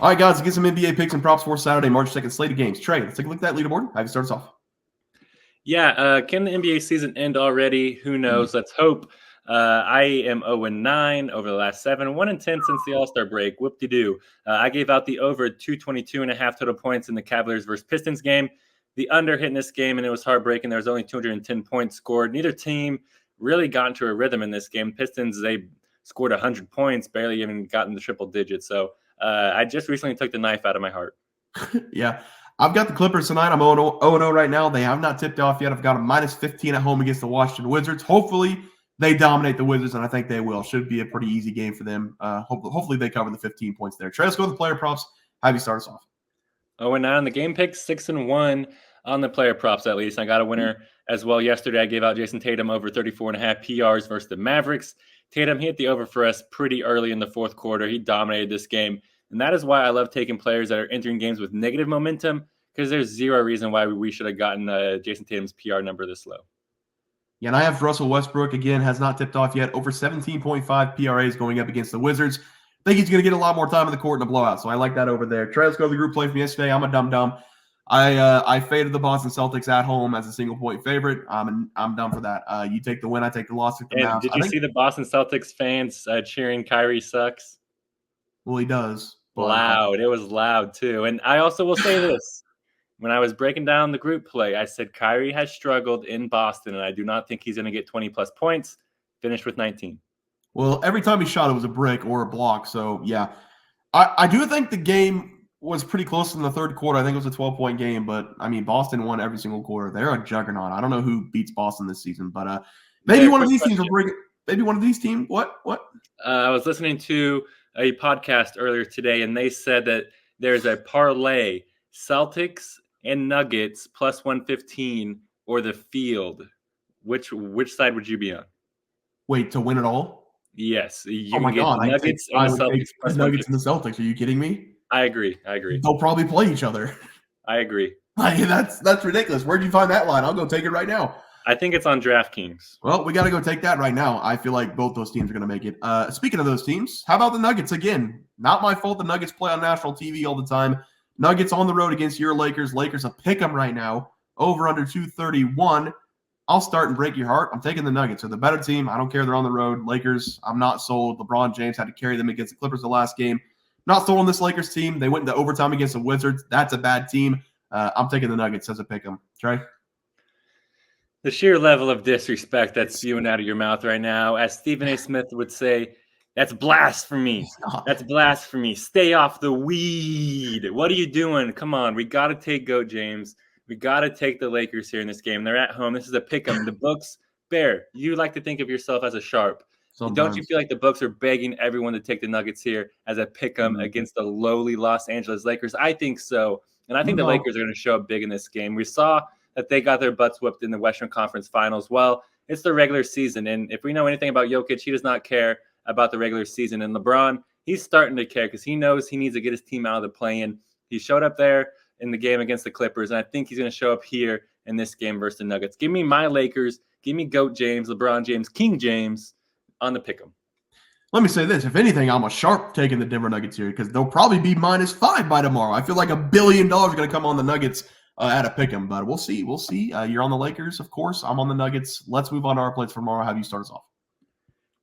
All right, guys, let's get some NBA picks and props for Saturday, March 2nd, slate of games. Trey, let's take a look at that leaderboard. Have you start us off? Yeah, can the NBA season end already? Who knows? Let's hope. I am 0-9 over the last 7, 1-10 since the All-Star break. Whoop-de-doo. I gave out the over 222.5 total points in the Cavaliers versus Pistons game. The under hit in this game, and it was heartbreaking. There was only 210 points scored. Neither team really got into a rhythm in this game. Pistons, they scored 100 points, barely even gotten the triple digits. So I just recently took the knife out of my heart. Yeah. I've got the Clippers tonight. I'm 0-0 right now. They have not tipped off yet. I've got a -15 at home against the Washington Wizards. Hopefully, they dominate the Wizards, and I think they will. Should be a pretty easy game for them. Hopefully, they cover the 15 points there. Trey, let's go with the player props. Have you start us off? 0-9 on the game picks, 6-1 on the player props at least. I got a winner as well yesterday. I gave out Jason Tatum over 34.5 PRs versus the Mavericks. Tatum hit the over for us pretty early in the fourth quarter. He dominated this game. And that is why I love taking players that are entering games with negative momentum, because there's zero reason why we should have gotten Jason Tatum's PR number this low. Yeah, and I have Russell Westbrook, again, has not tipped off yet. Over 17.5 PRAs going up against the Wizards. I think he's going to get a lot more time in the court in a blowout, so I like that over there. Trey, let's go to the group play from yesterday. I'm a dum-dum. I faded the Boston Celtics at home as a single-point favorite. I'm done for that. You take the win, I take the loss. And did you see the Boston Celtics fans cheering Kyrie sucks? Well, he does. Loud. It was loud, too. And I also will say this. When I was breaking down the group play, I said Kyrie has struggled in Boston, and I do not think he's going to get 20-plus points. Finished with 19. Well, every time he shot, it was a brick or a block. So, yeah. I do think the game was pretty close in the third quarter. I think it was a 12-point game. But, I mean, Boston won every single quarter. They're a juggernaut. I don't know who beats Boston this season. But maybe one of these teams will bring it. Maybe one of these teams. What? I was listening to a podcast earlier today, and they said that there's a parlay, Celtics and Nuggets plus 115 or the field. Which side would you be on? Wait, to win it all? Yes. Oh my God! Nuggets and the Celtics plus Nuggets and the Celtics. Are you kidding me? I agree. They'll probably play each other. I agree. That's ridiculous. Where'd you find that line? I'll go take it right now. I think it's on DraftKings. Well, we got to go take that right now. I feel like both those teams are going to make it. Speaking of those teams, how about the Nuggets again? Not my fault the Nuggets play on national TV all the time. Nuggets on the road against your Lakers. Lakers a pick 'em right now. Over under 231. I'll start and break your heart. I'm taking the Nuggets. They're the better team. I don't care. They're on the road. Lakers, I'm not sold. LeBron James had to carry them against the Clippers the last game. Not sold on this Lakers team. They went into overtime against the Wizards. That's a bad team. I'm taking the Nuggets as a pick 'em. Trey? The sheer level of disrespect that's spewing out of your mouth right now, as Stephen A. Smith would say, that's blasphemy. That's blasphemy. Stay off the weed. What are you doing? Come on. We got to take GOAT James. We got to take the Lakers here in this game. They're at home. This is a pick 'em. The books, Bear, you like to think of yourself as a sharp. Sometimes. Don't you feel like the books are begging everyone to take the Nuggets here as a pick 'em against the lowly Los Angeles Lakers? I think so. And I think the Lakers are going to show up big in this game. We saw that they got their butts whooped in the Western Conference Finals. Well, it's the regular season. And if we know anything about Jokic, he does not care about the regular season. And LeBron, he's starting to care because he knows he needs to get his team out of the play-in. He showed up there in the game against the Clippers, and I think he's going to show up here in this game versus the Nuggets. Give me my Lakers. Give me GOAT James, LeBron James, King James on the pick 'em. Let me say this. If anything, I'm a sharp taking the Denver Nuggets here because they'll probably be -5 by tomorrow. I feel like $1 billion is going to come on the Nuggets at a pick 'em, but we'll see. We'll see. You're on the Lakers, of course. I'm on the Nuggets. Let's move on to our plays for tomorrow. Have you start us off?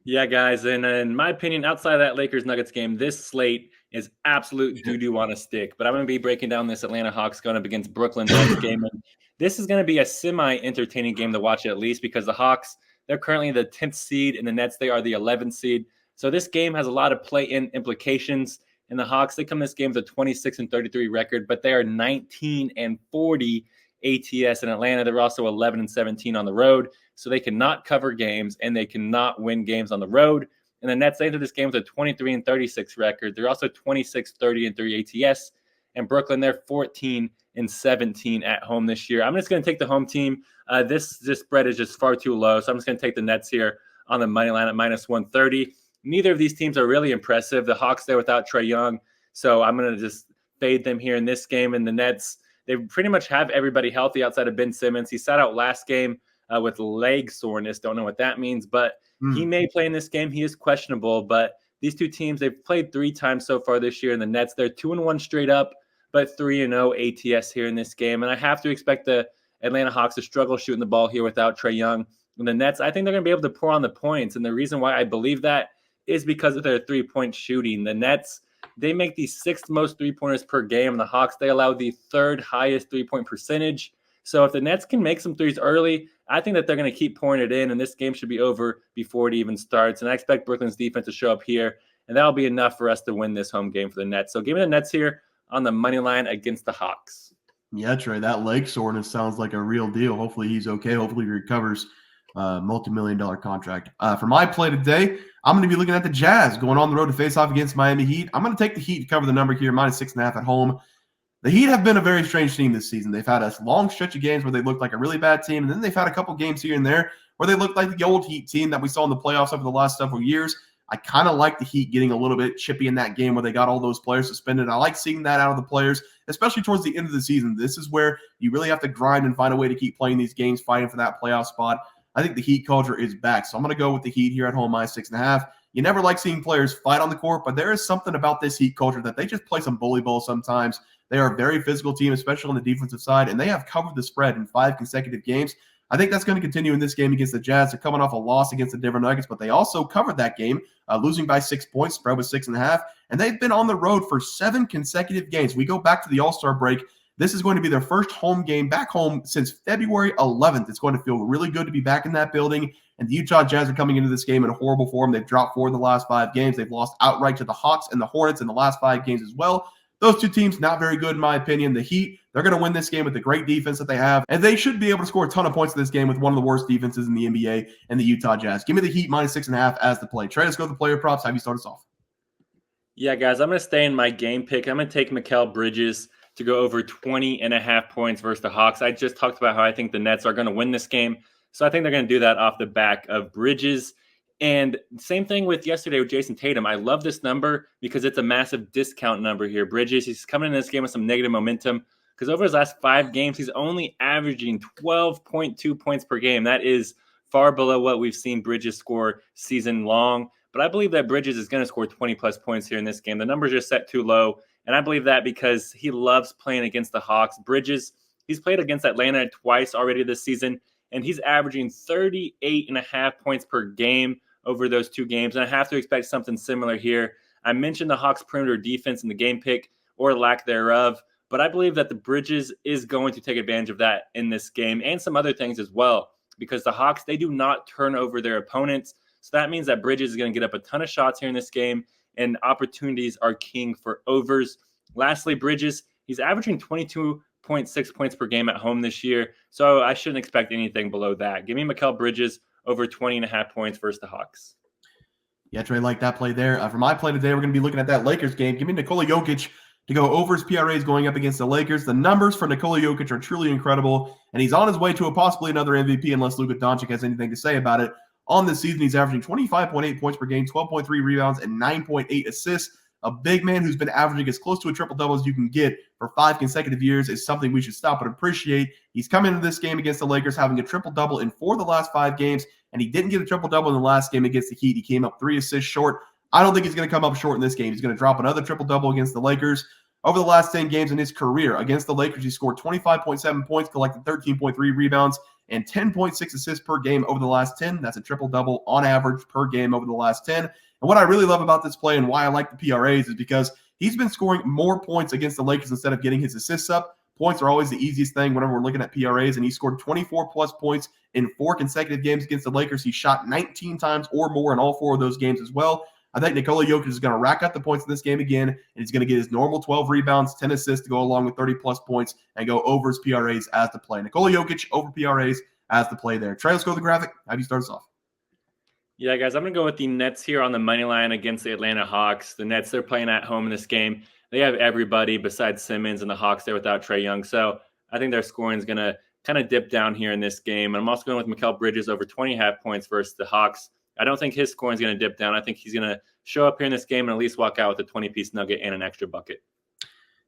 Yeah, guys. And in my opinion, outside of that Lakers-Nuggets game, this slate is absolute doo-doo on a stick. But I'm going to be breaking down this Atlanta Hawks going up against Brooklyn Nets game. And this is going to be a semi-entertaining game to watch at least because the Hawks, they're currently the 10th seed, and the Nets, they are the 11th seed. So this game has a lot of play-in implications. And the Hawks, they come this game with a 26-33 record, but they are 19-40 ATS in Atlanta. They're also 11-17 on the road. So they cannot cover games, and they cannot win games on the road. And the Nets, they enter this game with a 23-36 record. They're also 26-30-3 ATS. And Brooklyn, they're 14-17 at home this year. I'm just going to take the home team. This spread is just far too low, so I'm just going to take the Nets here on the money line at -130. Neither of these teams are really impressive. The Hawks there without Trey Young, so I'm going to just fade them here in this game. And the Nets, they pretty much have everybody healthy outside of Ben Simmons. He sat out last game with leg soreness. Don't know what that means, but he may play in this game. He is questionable, but These two teams, they've played 3 times so far this year, and the Nets, they're 2-1 straight up, but 3-0 ATS here in this game. And I have to expect the Atlanta Hawks to struggle shooting the ball here without Trae Young. And the Nets, I think they're going to be able to pour on the points. And the reason why I believe that is because of their three-point shooting. The Nets, they make the 6th most three-pointers per game. And the Hawks, they allow the 3rd highest three-point percentage. So if the Nets can make some threes early, I think that they're going to keep pouring it in, and this game should be over before it even starts. And I expect Brooklyn's defense to show up here, and that'll be enough for us to win this home game for the Nets. So give me the Nets here on the money line against the Hawks. Yeah, Trey, that leg soreness sounds like a real deal. Hopefully he's okay. Hopefully he recovers. Multi-million-dollar contract. For my play today, I'm going to be looking at the Jazz going on the road to face off against Miami Heat. I'm going to take the Heat to cover the number here, -6.5 at home. The Heat have been a very strange team this season. They've had a long stretch of games where they looked like a really bad team, and then they've had a couple games here and there where they looked like the old Heat team that we saw in the playoffs over the last several years. I kind of like the Heat getting a little bit chippy in that game where they got all those players suspended. I like seeing that out of the players, especially towards the end of the season. This is where you really have to grind and find a way to keep playing these games, fighting for that playoff spot. I think the Heat culture is back, so I'm going to go with the Heat here at home, -6.5. You never like seeing players fight on the court, but there is something about this Heat culture that they just play some bully ball sometimes. They are a very physical team, especially on the defensive side, and they have covered the spread in 5 consecutive games. I think that's going to continue in this game against the Jazz. They're coming off a loss against the Denver Nuggets, but they also covered that game, losing by 6 points. Spread was 6.5, and they've been on the road for 7 consecutive games. We go back to the All-Star break. This is going to be their first home game back home since February 11th. It's going to feel really good to be back in that building. And the Utah Jazz are coming into this game in a horrible form. They've dropped 4 of the last 5 games. They've lost outright to the Hawks and the Hornets in the last 5 games as well. Those two teams, not very good in my opinion. The Heat, they're going to win this game with the great defense that they have, and they should be able to score a ton of points in this game with one of the worst defenses in the NBA and the Utah Jazz. Give me the Heat -6.5 as the play. Trey, let's go to the player props. Have you start us off? Yeah, guys, I'm going to stay in my game pick. I'm going to take Mikal Bridges to go over 20.5 points versus the Hawks. I just talked about how I think the Nets are going to win this game, so I think they're going to do that off the back of Bridges. And same thing with yesterday with Jason Tatum. I love this number because it's a massive discount number here. Bridges, he's coming in this game with some negative momentum because over his last 5 games, he's only averaging 12.2 points per game. That is far below what we've seen Bridges score season long. But I believe that Bridges is going to score 20-plus points here in this game. The numbers are set too low, and I believe that because he loves playing against the Hawks. Bridges, he's played against Atlanta twice already this season, and he's averaging 38.5 points per game over those 2 games, and I have to expect something similar here. I mentioned the Hawks' perimeter defense in the game pick, or lack thereof, but I believe that the Bridges is going to take advantage of that in this game, and some other things as well, because the Hawks, they do not turn over their opponents, so that means that Bridges is going to get up a ton of shots here in this game, and opportunities are king for overs. Lastly, Bridges, he's averaging 22.6 points per game at home this year, so I shouldn't expect anything below that. Give me Mikal Bridges over 20.5 points versus the Hawks. Yeah, Trey, like that play there. For my play today, we're going to be looking at that Lakers game. Give me Nikola Jokic to go over his PRAs going up against the Lakers. The numbers for Nikola Jokic are truly incredible, and he's on his way to a possibly another MVP unless Luka Doncic has anything to say about it. On this season, he's averaging 25.8 points per game, 12.3 rebounds, and 9.8 assists. A big man who's been averaging as close to a triple-double as you can get for 5 consecutive years is something we should stop and appreciate. He's come into this game against the Lakers having a triple-double in 4 of the last 5 games, and he didn't get a triple-double in the last game against the Heat. He came up 3 assists short. I don't think he's going to come up short in this game. He's going to drop another triple-double against the Lakers. Over the last 10 games in his career against the Lakers, he scored 25.7 points, collected 13.3 rebounds, and 10.6 assists per game over the last 10. That's a triple-double on average per game over the last 10. And what I really love about this play and why I like the PRAs is because he's been scoring more points against the Lakers instead of getting his assists up. Points are always the easiest thing whenever we're looking at PRAs, and he scored 24-plus points in 4 consecutive games against the Lakers. He shot 19 times or more in all 4 of those games as well. I think Nikola Jokic is going to rack up the points in this game again, and he's going to get his normal 12 rebounds, 10 assists to go along with 30-plus points and go over his PRAs as the play. Nikola Jokic over PRAs as the play there. Trey, let's go to the graphic. How do you start us off? Yeah, guys, I'm going to go with the Nets here on the money line against the Atlanta Hawks. The Nets, they're playing at home in this game. They have everybody besides Simmons, and the Hawks there without Trae Young. So I think their scoring is going to kind of dip down here in this game. And I'm also going with Mikal Bridges over 20.5 points versus the Hawks. I don't think his scoring is going to dip down. I think he's going to show up here in this game and at least walk out with a 20-piece nugget and an extra bucket.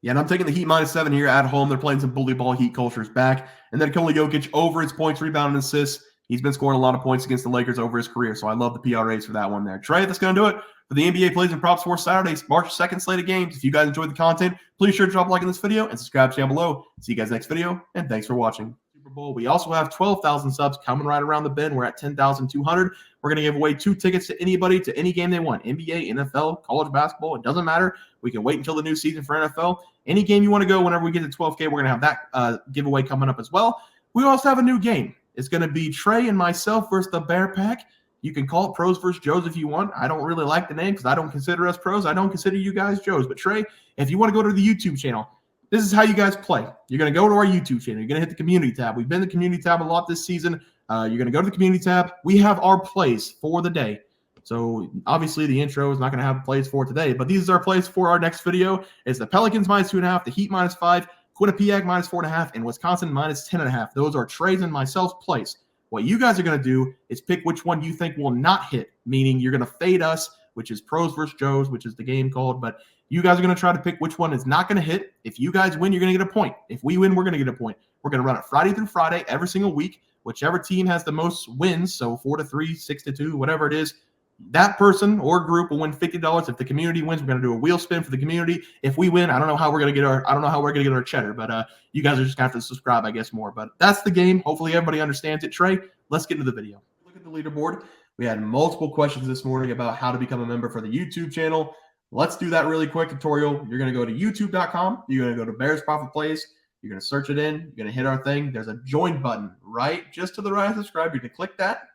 Yeah, and I'm taking the Heat -7 here at home. They're playing some bully ball. Heat culture is back. And then Nikola Jokic over his points, rebound, and assists. He's been scoring a lot of points against the Lakers over his career, so I love the PRAs for that one there. Trey, that's going to do it for the NBA Plays and Props for Saturday, March 2nd slate of games. If you guys enjoyed the content, please sure to drop a like in this video and subscribe down below. See you guys next video, and thanks for watching. Super Bowl. We also have 12,000 subs coming right around the bend. We're at 10,200. We're going to give away 2 tickets to anybody to any game they want. NBA, NFL, college basketball. It doesn't matter. We can wait until the new season for NFL. Any game you want to go, whenever we get to 12K, we're going to have that giveaway coming up as well. We also have a new game. It's going to be Trey and myself versus the Bear Pack. You can call it Pros versus Joes if you want. I don't really like the name because I don't consider us pros. I don't consider you guys Joes. But Trey, if you want to go to the YouTube channel, this is how you guys play. You're going to go to our YouTube channel. You're going to hit the community tab. We've been in the community tab a lot this season. You're going to go to the community tab. We have our plays for the day. So obviously the intro is not going to have plays for today, but these are our plays for our next video. It's the Pelicans -2.5, the Heat -5, Quinnipiac -4.5, and Wisconsin -10.5. Those are Trey's and myself's plays. What you guys are going to do is pick which one you think will not hit, meaning you're going to fade us, which is Pros versus Joes, which is the game called, but you guys are going to try to pick which one is not going to hit. If you guys win, you're going to get a point. If we win, we're going to get a point. We're going to run it Friday through Friday every single week. Whichever team has the most wins, so 4-3, 6-2, whatever it is, that person or group will win $50. If the community wins, we're going to do a wheel spin for the community. If we win, I don't know how we're going to get our cheddar, but you guys are just going to have to subscribe, I guess, more. But that's the game. Hopefully everybody understands it. Trey, let's get into the video. Look at the leaderboard. We had multiple questions this morning about how to become a member for the YouTube channel. Let's do that really quick tutorial. You're going to go to youtube.com. You're going to go to Bears Profit Plays. You're going to search it in. You're going to hit our thing. There's a join button right just to the right of subscribe. You're going to click that.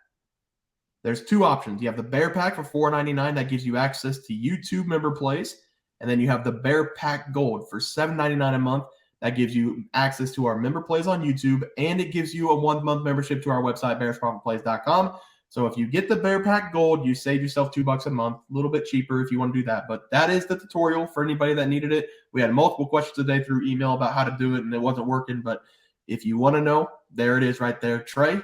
There's 2 options. You have the Bear Pack for $4.99. That gives you access to YouTube member plays. And then you have the Bear Pack Gold for $7.99 a month. That gives you access to our member plays on YouTube. And it gives you a 1-month membership to our website, bearsprofitplays.com. So if you get the Bear Pack Gold, you save yourself $2 a month. A little bit cheaper if you want to do that. But that is the tutorial for anybody that needed it. We had multiple questions today through email about how to do it, and it wasn't working. But if you want to know, there it is right there. Trey,